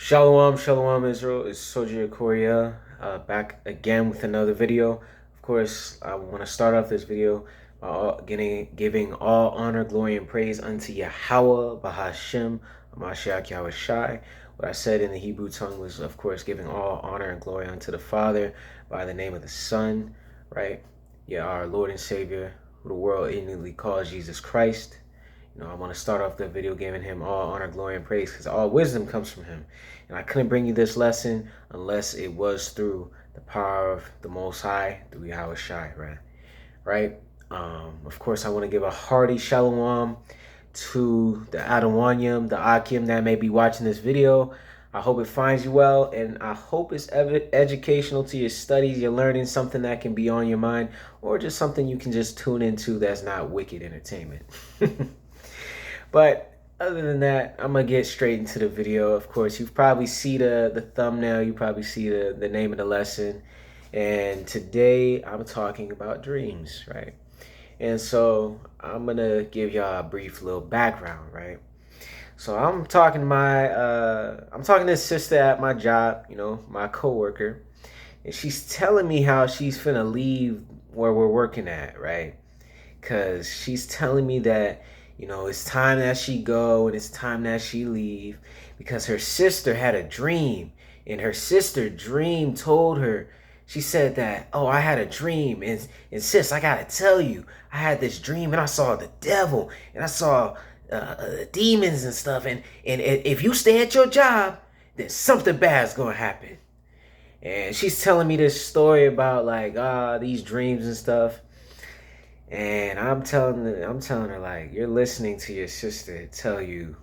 Shalom, shalom, Israel. It's SOT-𐤉𤒄𐤄𝐄, back again with another video. Of course, I want to start off this video by giving all honor, glory, and praise unto Yahweh, Bahashem, Mashiach Yahweh Shai. What I said in the Hebrew tongue was, of course, giving all honor and glory unto the Father by the name of the Son, right? Yeah, our Lord and Savior, who the world ignorantly calls Jesus Christ. I want to start off the video giving him all honor, glory, and praise because all wisdom comes from him. And I couldn't bring you this lesson unless it was through the power of the Most High, through Yahweh Shai, right? Of course, I want to give a hearty shalom to the Adonwanyam, the Akim that may be watching this video. I hope it finds you well, and I hope it's educational to your studies. You're learning something that can be on your mind, or just something you can just tune into that's not wicked entertainment. But other than that, I'm going to get straight into the video. Of course, you probably see the thumbnail. You probably see the name of the lesson. And today I'm talking about dreams, right? And so I'm going to give y'all a brief little background, right? So I'm talking to this sister at my job, my coworker. And she's telling me how she's finna leave where we're working at, right? Because she's telling me that it's time that she go and it's time that she leave because her sister had a dream, and her sister dream told her, she said that, oh, I had a dream, and sis, I gotta tell you, I had this dream and I saw the devil and I saw demons and stuff, and if you stay at your job, then something bad's gonna happen. And she's telling me this story about these dreams and stuff. And I'm telling her, like, you're listening to your sister tell you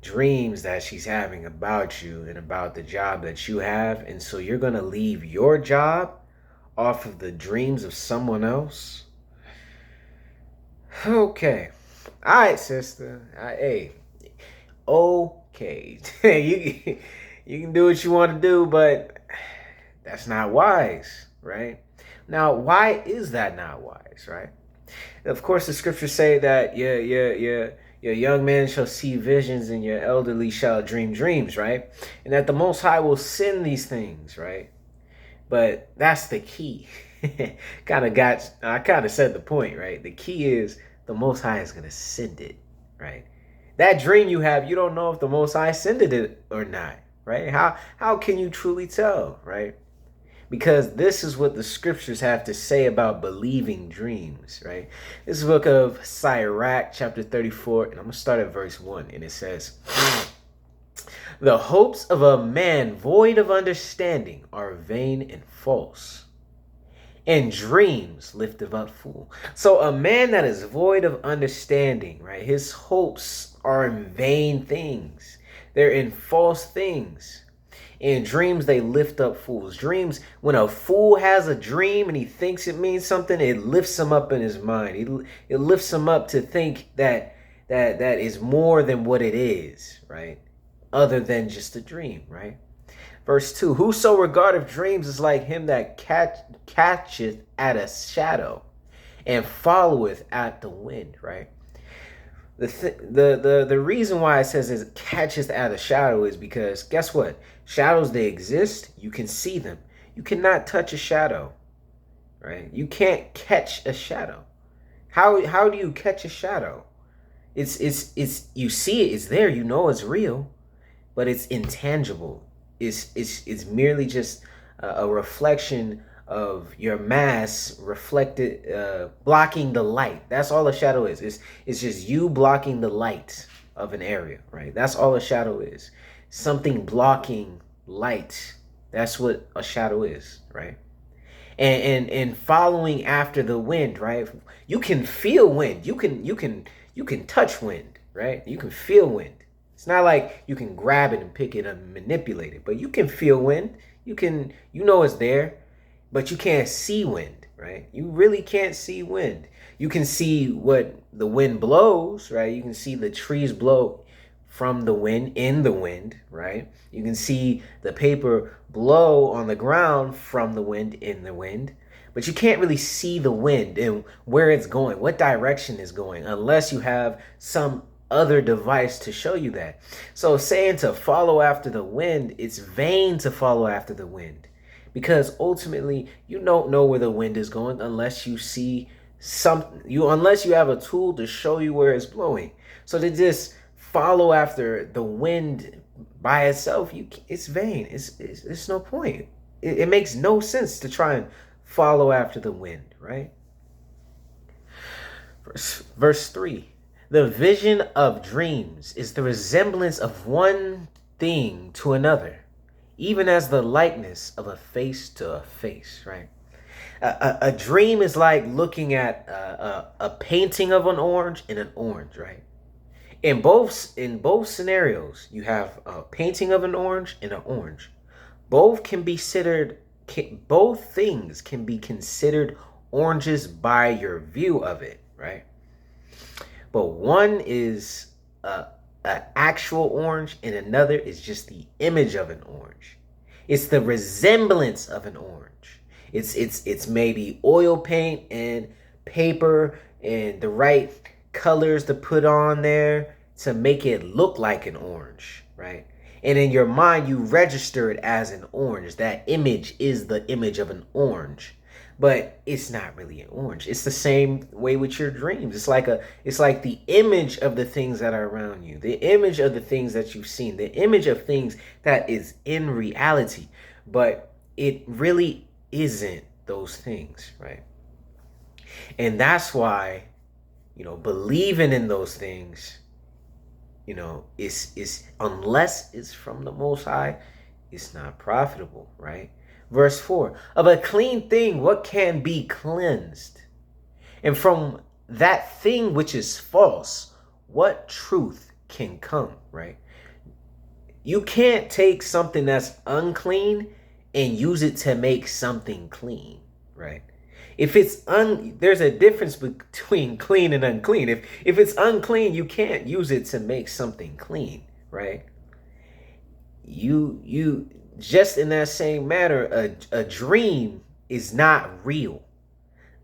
dreams that she's having about you and about the job that you have. And so you're going to leave your job off of the dreams of someone else? Okay. All right, sister. Hey. Okay. you can do what you want to do, but that's not wise, right? Now, why is that not wise, right? Of course, the scriptures say that your young man shall see visions and your elderly shall dream dreams, right? And that the Most High will send these things, right? But that's the key. I kind of said the point, right? The key is the Most High is going to send it, right? That dream you have, you don't know if the Most High sent it or not, right? How can you truly tell, right? Because this is what the scriptures have to say about believing dreams, right? This is the book of Sirach, chapter 34, and I'm going to start at verse 1, and it says, the hopes of a man void of understanding are vain and false, and dreams lifteth up fool. So a man that is void of understanding, right, his hopes are in vain things. They're in false things. In dreams, they lift up fools. Dreams, when a fool has a dream and he thinks it means something, it lifts him up in his mind. It lifts him up to think that is more than what it is, right? Other than just a dream, right? Verse 2, whoso regardeth dreams is like him that catcheth at a shadow and followeth at the wind, right? The reason why it says it catches out of shadow is because guess what? Shadows, they exist. You can see them. You cannot touch a shadow, right? You can't catch a shadow. How do you catch a shadow? It's you see it. It's there. You know it's real, but it's intangible. It's merely just a reflection of your mass reflected, blocking the light. That's all a shadow is. It's just you blocking the light of an area, right? That's all a shadow is. Something blocking light. That's what a shadow is, right? And following after the wind, right? You can feel wind. You can touch wind, right? You can feel wind. It's not like you can grab it and pick it and manipulate it, but you can feel wind. You know it's there. But you can't see wind, right? You really can't see wind. You can see what the wind blows, right? You can see the trees blow from the wind, in the wind, right? You can see the paper blow on the ground from the wind, in the wind. But you can't really see the wind and where it's going, what direction it's going, unless you have some other device to show you that. So saying to follow after the wind, it's vain to follow after the wind, because ultimately you don't know where the wind is going unless you see unless you have a tool to show you where it's blowing. So to just follow after the wind by itself, it's vain. It's no point. It makes no sense to try and follow after the wind, right? Verse 3. The vision of dreams is the resemblance of one thing to another, even as the likeness of a face to a face, right? A dream is like looking at a painting of an orange and an orange, right? In both scenarios, you have a painting of an orange and an orange. Both things can be considered oranges by your view of it, right? But one is an actual orange and another is just the image of an orange. It's the resemblance of an orange. It's maybe oil paint and paper and the right colors to put on there to make it look like an orange, right? And in your mind, you register it as an orange. That image is the image of an orange, but it's not really an orange. It's the same way with your dreams. It's like the image of the things that are around you, the image of the things that you've seen, the image of things that is in reality, but it really isn't those things, right? And that's why, believing in those things, is unless it's from the Most High, it's not profitable, right? Verse 4, of a clean thing, what can be cleansed? And from that thing which is false, what truth can come, right? You can't take something that's unclean and use it to make something clean, right? If it's there's a difference between clean and unclean. If it's unclean, you can't use it to make something clean, right? You just in that same manner, a dream is not real.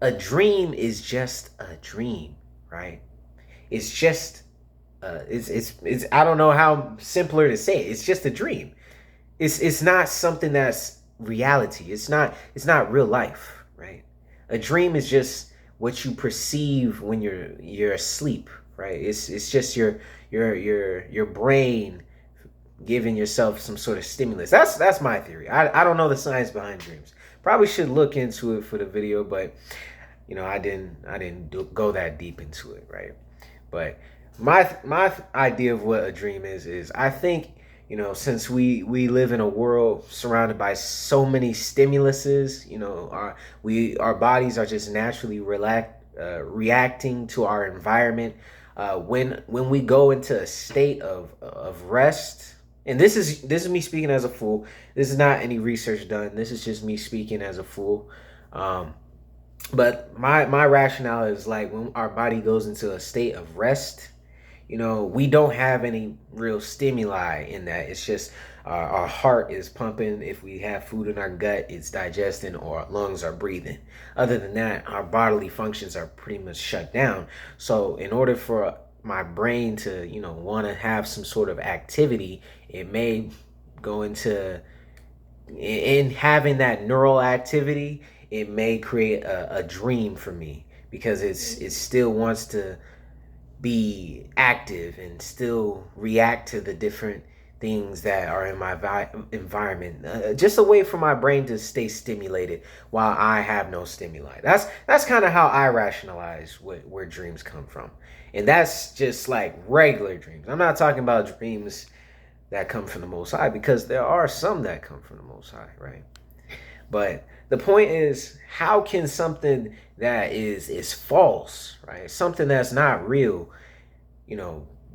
A dream is just a dream, right? It's just it's I don't know how simpler to say it. It's just a dream. It's not something that's reality. It's not real life, right? A dream is just what you perceive when you're asleep, right? It's just your brain giving yourself some sort of stimulus. That's my theory. I don't know the science behind dreams. Probably should look into it for the video, but I didn't go that deep into it, right? But my idea of what a dream is I think, since we live in a world surrounded by so many stimuluses, our bodies are just naturally reacting to our environment. When we go into a state of rest, and this is me speaking as a fool. This is not any research done. This is just me speaking as a fool. But my rationale is like when our body goes into a state of rest, we don't have any real stimuli in that. It's just our heart is pumping. If we have food in our gut, it's digesting, or our lungs are breathing. Other than that, our bodily functions are pretty much shut down. So in order for my brain to, want to have some sort of activity, it may go into, in having that neural activity, it may create a dream for me, because it still wants to be active and still react to the different things that are in my environment, just a way for my brain to stay stimulated while I have no stimuli. That's kind of how I rationalize where dreams come from. And that's just like regular dreams. I'm not talking about dreams that come from the Most High, because there are some that come from the Most High, right? But the point is, how can something that is false, right? Something that's not real,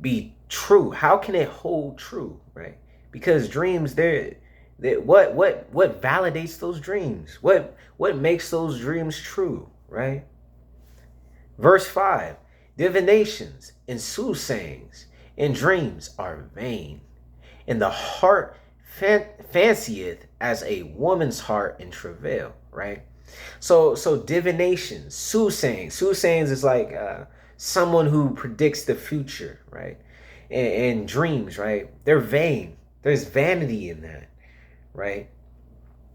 be true? How can it hold true, right? Because dreams, what validates those dreams? What makes those dreams true, right? Verse 5, divinations and soothsayings and dreams are vain, and the heart fancieth as a woman's heart in travail, right? So divination, soothsayings is like someone who predicts the future, right? And dreams, right? They're vain. There's vanity in that, right?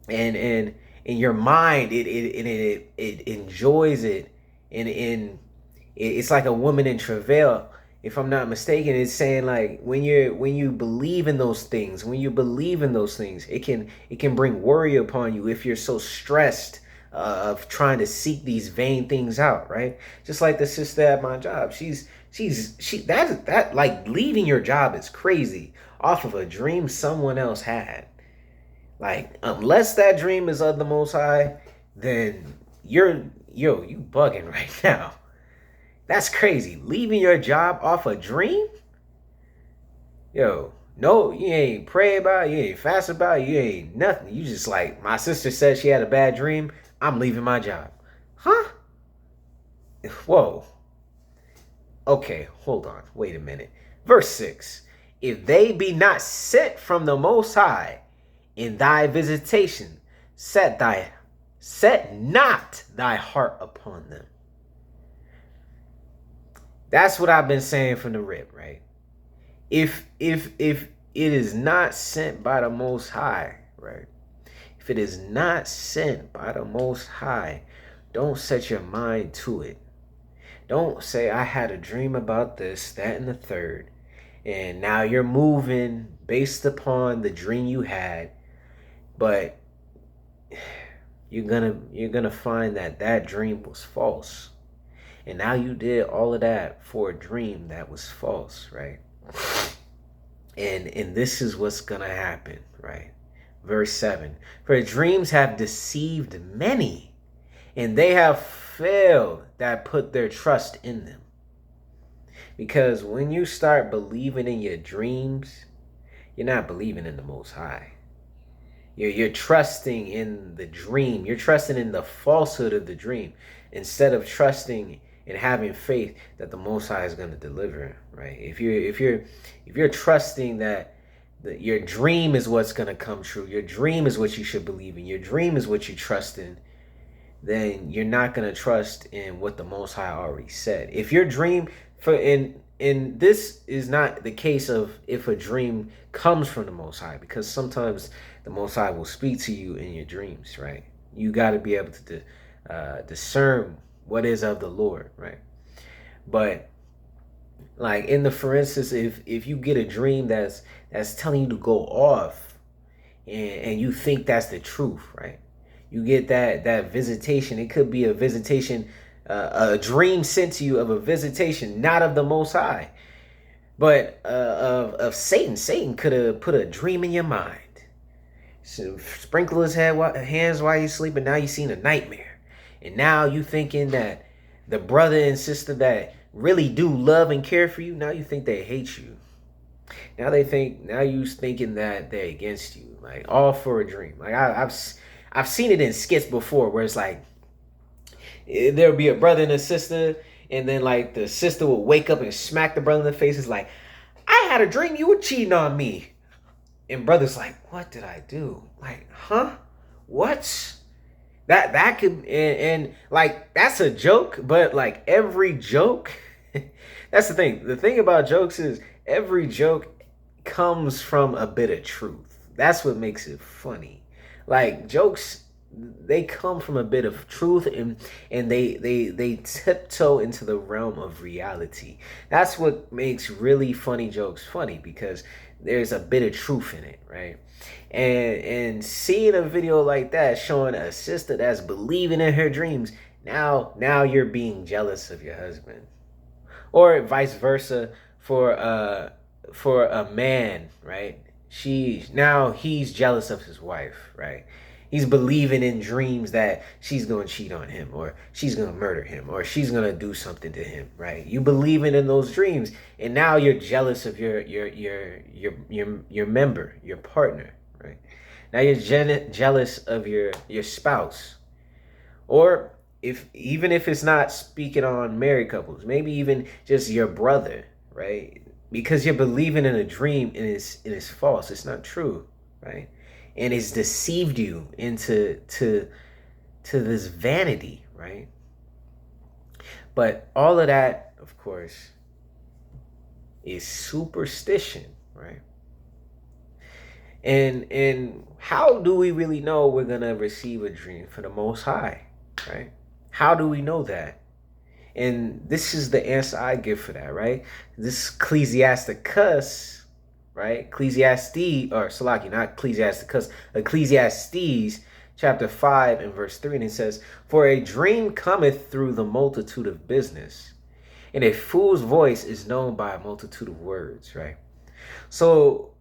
And in your mind, it enjoys it, and it's like a woman in travail. If I'm not mistaken, it's saying like when you believe in those things, it can bring worry upon you if you're so stressed of trying to seek these vain things out, right? Just like the sister at my job, that like leaving your job is crazy off of a dream someone else had. Like, unless that dream is of the Most High, then you bugging right now. That's crazy. Leaving your job off a dream? Yo, no, you ain't pray about it, you ain't fast about it, you ain't nothing. You just like, my sister said she had a bad dream, I'm leaving my job. Huh? Whoa. Okay, hold on. Wait a minute. Verse 6. If they be not sent from the Most High in thy visitation, set not thy heart upon them. That's what I've been saying from the rip, right? If it is not sent by the Most High, right? If it is not sent by the Most High, don't set your mind to it. Don't say, I had a dream about this, that, and the third, and now you're moving based upon the dream you had, but you're gonna find that dream was false. And now you did all of that for a dream that was false, right? And this is what's gonna happen, right? Verse 7. For dreams have deceived many, and they have failed that put their trust in them. Because when you start believing in your dreams, you're not believing in the Most High. You're trusting in the dream. You're trusting in the falsehood of the dream instead of trusting and having faith that the Most High is going to deliver, right? If you're trusting that your dream is what's going to come true, your dream is what you should believe in, your dream is what you trust in, then you're not going to trust in what the Most High already said. If your dream and this is not the case of if a dream comes from the Most High, because sometimes the Most High will speak to you in your dreams, right? You got to be able to discern what is of the Lord, right? But like for instance, if you get a dream that's telling you to go off, and you think that's the truth, right? You get that visitation. It could be a visitation, a dream sent to you of a visitation, not of the Most High, but of Satan. Satan could have put a dream in your mind. So sprinkle his hands while you're sleeping. Now you've seen a nightmare. And now you thinking that the brother and sister that really do love and care for you, now you think they hate you. Now you thinking that they're against you. Like, all for a dream. Like I've seen it in skits before where it's like there'll be a brother and a sister, and then like the sister will wake up and smack the brother in the face. It's like, I had a dream you were cheating on me. And brother's like, what did I do? Like, huh? What? That could, and like, that's a joke, but like every joke, that's the thing. The thing about jokes is every joke comes from a bit of truth. That's what makes it funny. Like, jokes, they come from a bit of truth, and they tiptoe into the realm of reality. That's what makes really funny jokes funny, because there's a bit of truth in it, right? And seeing a video like that showing a sister that's believing in her dreams, now you're being jealous of your husband, or vice versa for a man, right? He's jealous of his wife, right? He's believing in dreams that she's going to cheat on him, or she's going to murder him, or she's going to do something to him, right? You believing in those dreams, and now you're jealous of your member, your partner, right? Now you're jealous of your spouse. Or even if it's not speaking on married couples, maybe even just your brother, right? Because you're believing in a dream, and it's false. It's not true, right? And it's deceived you into this vanity, right? But all of that of course, is superstition, right? And how do we really know we're gonna receive a dream from the Most High, right? How do we know that? And this is the answer I give for that, right? This Ecclesiasticus, right? Ecclesiastes, or Salaki, not Ecclesiasticus, Ecclesiastes chapter 5 and verse 3, and it says, "For a dream cometh through the multitude of business, and a fool's voice is known by a multitude of words," right? So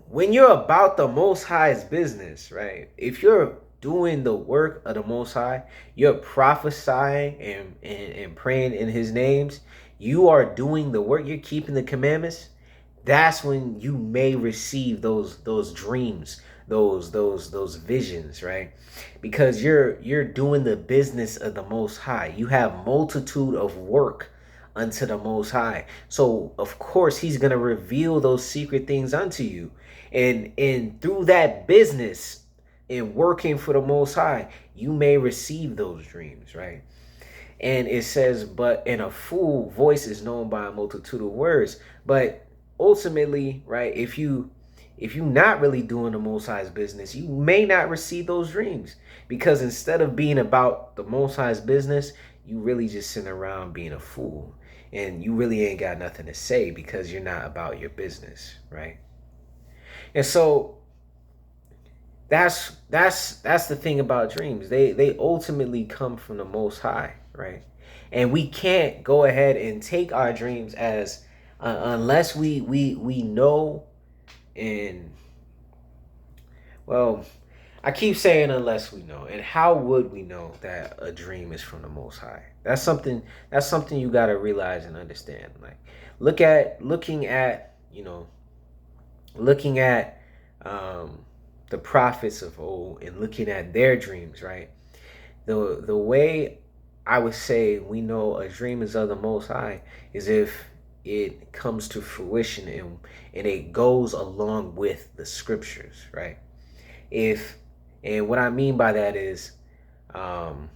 when you're about the Most High's business, right? If you're doing the work of the Most High, you're prophesying and praying in His names, you are doing the work, you're keeping the commandments, that's when you may receive those dreams, those visions, right? Because you're doing the business of the Most High. You have multitude of work unto the Most High. So of course He's gonna reveal those secret things unto you. And through that business and working for the Most High, you may receive those dreams, right? And it says, but in a fool, voice is known by a multitude of words. But ultimately, right, if you not really doing the Most High's business, you may not receive those dreams. Because instead of being about the Most High's business, you really just sitting around being a fool. And you really ain't got nothing to say because you're not about your business, right? And so that's the thing about dreams. They ultimately come from the Most High, right? And we can't go ahead and take our dreams as unless we know. And well, I keep saying unless we know. And how would we know that a dream is from the Most High? That's something you got to realize and understand. Like looking at the prophets of old and looking at their dreams, right? The way I would say we know a dream is of the Most High is if it comes to fruition and it goes along with the scriptures, right? And what I mean by that is, for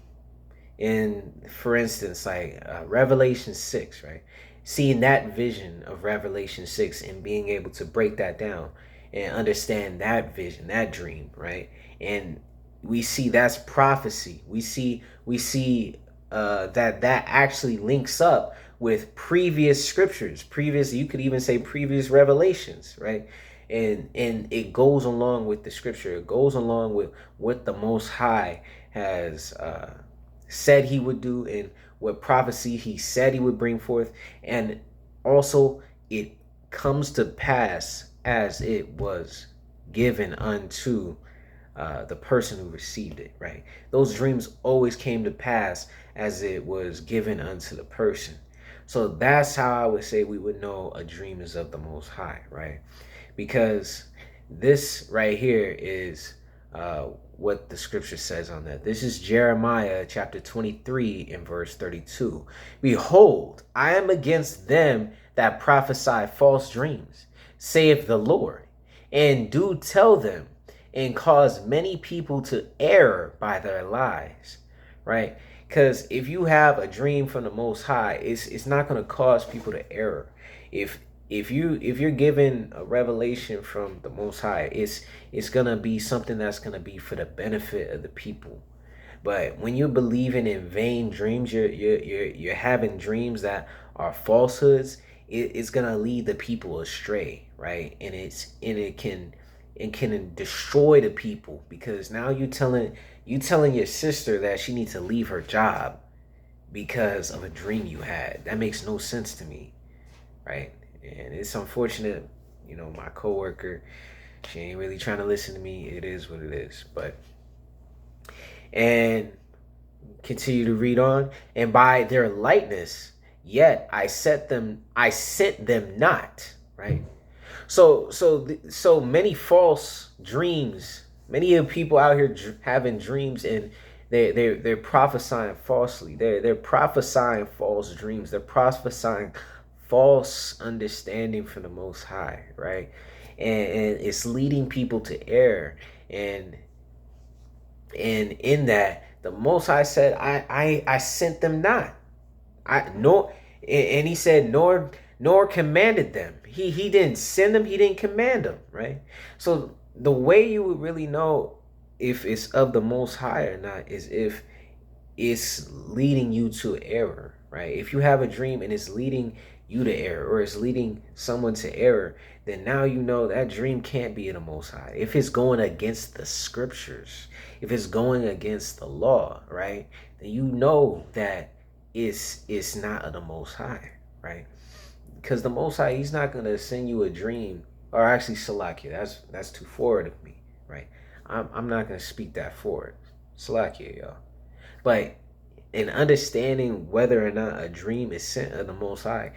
instance, like Revelation 6, right? Seeing that vision of Revelation 6 and being able to break that down and understand that vision, that dream, right? And we see that's prophecy. We see that actually links up with previous scriptures, you could even say previous revelations, right? And it goes along with the scripture. It goes along with what the Most High has said He would do and what prophecy He said He would bring forth. And also it comes to pass as it was given unto the person who received it, right? Those dreams always came to pass as it was given unto the person. So that's how I would say we would know a dream is of the Most High, right? Because this right here is what the scripture says on that. This is Jeremiah chapter 23 and verse 32. "Behold, I am against them that prophesy false dreams, saith the Lord, and do tell them, and cause many people to err by their lies," right? Because if you have a dream from the Most High, it's not going to cause people to err. If you're given a revelation from the Most High, it's going to be something that's going to be for the benefit of the people. But when you're believing in vain dreams, you're having dreams that are falsehoods, it's going to lead the people astray, right? And it can destroy the people, because now you telling your sister that she needs to leave her job because of a dream you had. That makes no sense to me, right? And it's unfortunate, my coworker, she ain't really trying to listen to me. It is what it is. And continue to read on. "And by their lightness, yet I sent them not," right? So many false dreams. Many of the people out here having dreams, and they're prophesying falsely. They're prophesying false dreams. They're prophesying false understanding from the Most High, right? And it's leading people to error. And in that, the Most High said, I sent them not. And he said, nor commanded them. He didn't send them, he didn't command them, right? So the way you would really know if it's of the Most High or not is if it's leading you to error, right? If you have a dream and it's leading you to error, or it's leading someone to error, then now you know that dream can't be of the Most High. If it's going against the scriptures, if it's going against the law, right, then you know that it's not of the Most High, right? Because the Most High, he's not going to send you a dream, or actually Salakia, that's too forward of me, right? I'm not going to speak that forward. Salakia, y'all. But in understanding whether or not a dream is sent of the Most High,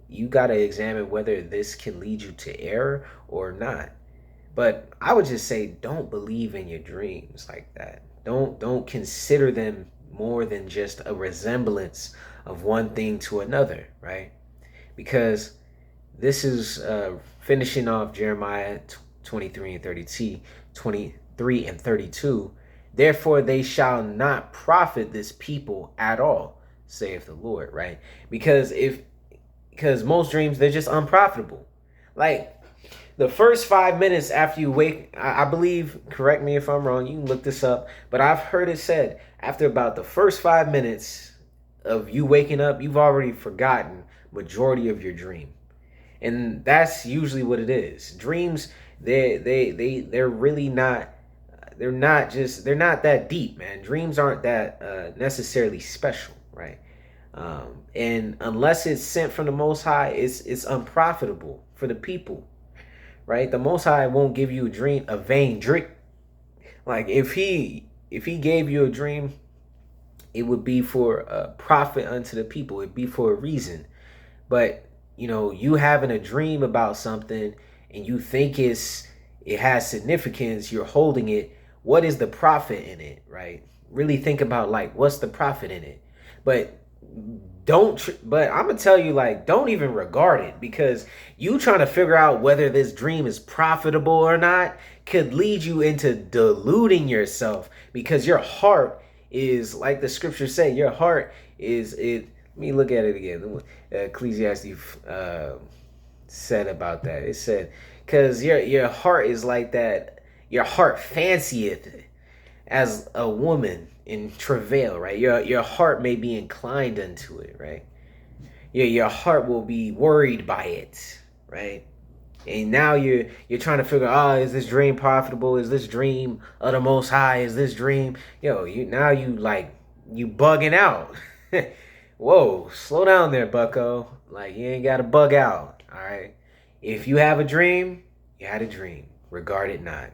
you got to examine whether this can lead you to error or not. But I would just say, don't believe in your dreams like that. Don't consider them more than just a resemblance of one thing to another, right? Because this is finishing off Jeremiah 23 and 32. Therefore they shall not profit this people at all, saith the Lord, right? Because most dreams, they're just unprofitable. Like the first 5 minutes after you wake, I believe, correct me if I'm wrong, you can look this up, but I've heard it said after about the first 5 minutes of you waking up, you've already forgotten majority of your dream. And that's usually what it is. Dreams, they're really not, they're not that deep, man. Dreams aren't that necessarily special, right? And unless it's sent from the Most High, it's unprofitable for the people, right? The Most High won't give you a vain dream. Like if he gave you a dream, it would be for a profit unto the people. It'd be for a reason. But you having a dream about something and you think it has significance, you're holding it. What is the profit in it, right? Really think about what's the profit in it. But but I'm gonna tell you, don't even regard it, because you trying to figure out whether this dream is profitable or not could lead you into deluding yourself, because your heart is, like the scriptures say, your heart is it. Let me look at it again. Ecclesiastes said about that. It said, because your heart is like that. Your heart fancieth as a woman in travail, right? Your heart may be inclined unto it, right? Your heart will be worried by it, right? And now you're trying to figure out, is this dream profitable? Is this dream of the Most High? Is this dream, you bugging out. Whoa, slow down there, bucko. You ain't got to bug out, all right? If you have a dream, you had a dream. Regard it not.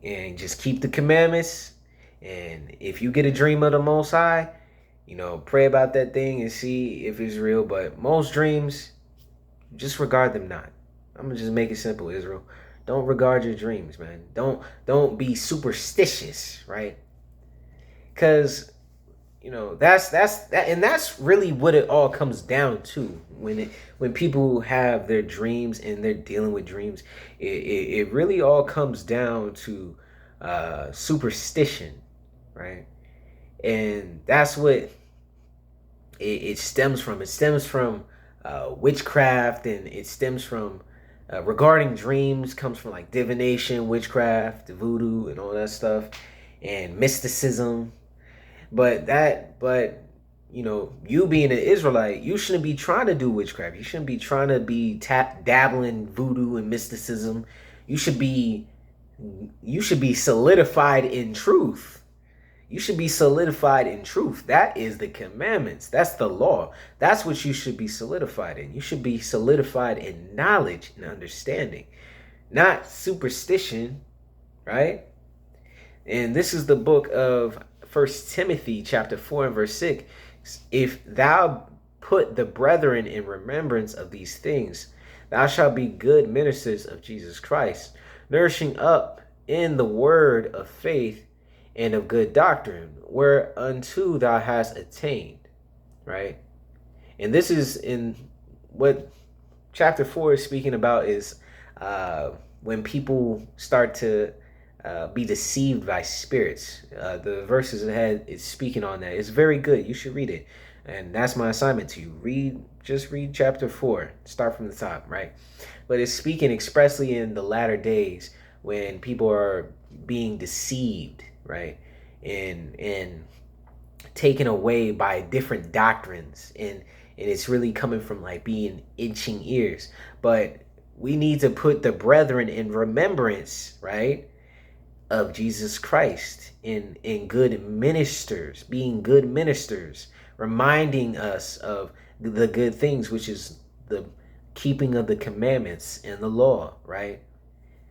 And just keep the commandments. And if you get a dream of the Most High, pray about that thing and see if it's real. But most dreams, just regard them not. I'm going to just make it simple, Israel. Don't regard your dreams, man. Don't be superstitious, right? Because that's really what it all comes down to when people have their dreams and they're dealing with dreams. It really all comes down to superstition, right? And that's what it stems from. It stems from witchcraft, and it stems from regarding dreams comes from divination, witchcraft, voodoo, and all that stuff, and mysticism. But you being an Israelite, you shouldn't be trying to do witchcraft. You shouldn't be trying to be dabbling voodoo and mysticism. You should be solidified in truth. You should be solidified in truth. That is the commandments. That's the law. That's what you should be solidified in. You should be solidified in knowledge and understanding, not superstition, right? And this is the book of 1 Timothy chapter 4 and verse 6. If thou put the brethren in remembrance of these things, thou shalt be good ministers of Jesus Christ, nourishing up in the word of faith and of good doctrine, whereunto thou hast attained, right? And this is in what chapter 4 is speaking about, is when people start to be deceived by spirits. The verses ahead is speaking on that. It's very good. You should read it. And that's my assignment to you. Just read chapter 4. Start from the top, right? But it's speaking expressly in the latter days when people are being deceived, right? And taken away by different doctrines, and it's really coming from like being itching ears. But we need to put the brethren in remembrance, right, of Jesus Christ, in good ministers, being good ministers, reminding us of the good things, which is the keeping of the commandments and the law, right?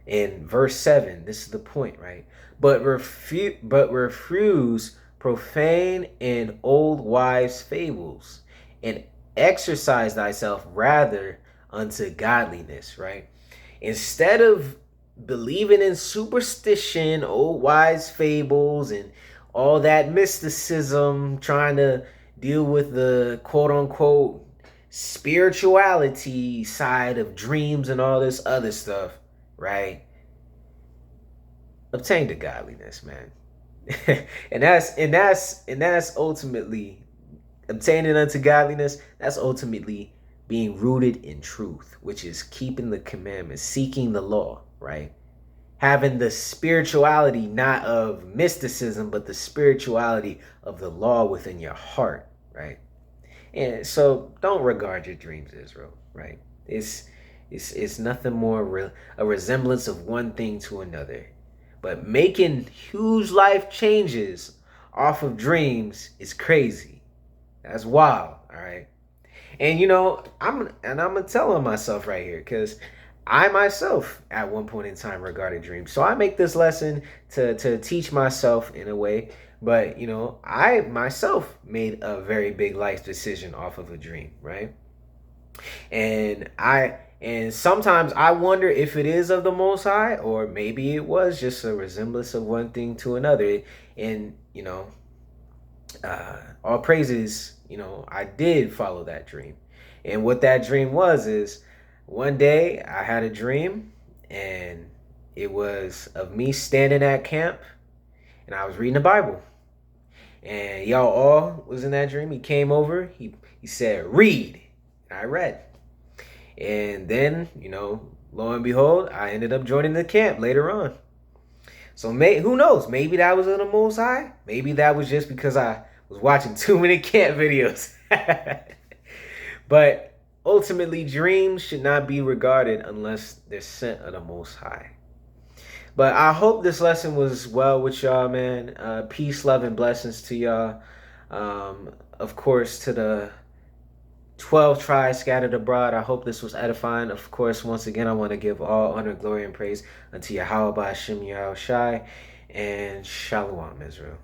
In verse 7, this is the point, right? But refuse profane and old wives' fables, and exercise thyself rather unto godliness, right? Instead of believing in superstition, old wise fables, and all that mysticism, trying to deal with the quote unquote spirituality side of dreams and all this other stuff, right? Obtain the godliness, man. and that's ultimately obtaining unto godliness. That's ultimately being rooted in truth, which is keeping the commandments, seeking the law, right? Having the spirituality not of mysticism, but the spirituality of the law within your heart, right? And so don't regard your dreams, Israel, right? It's nothing more a resemblance of one thing to another. But making huge life changes off of dreams is crazy. That's wild, all right? And I'm gonna tell on myself right here, because I myself at one point in time regarded dreams. So I make this lesson to teach myself in a way. But I myself made a very big life decision off of a dream, right? And sometimes I wonder if it is of the Most High, or maybe it was just a resemblance of one thing to another. And all praises, I did follow that dream. And what that dream was is, one day I had a dream, and it was of me standing at camp, and I was reading the Bible. And y'all all was in that dream. He came over, he said, read. And I read. And then, lo and behold, I ended up joining the camp later on. So who knows? Maybe that was of the Most High. Maybe that was just because I was watching too many camp videos. But ultimately, dreams should not be regarded unless they're sent of the Most High. But I hope this lesson was well with y'all, man. Peace, love, and blessings to y'all. Of course, to the 12 tribes scattered abroad, I hope this was edifying. Of course, once again, I want to give all honor, glory, and praise unto Yahweh Ba'ashem Yahushai, and Shalom, Israel.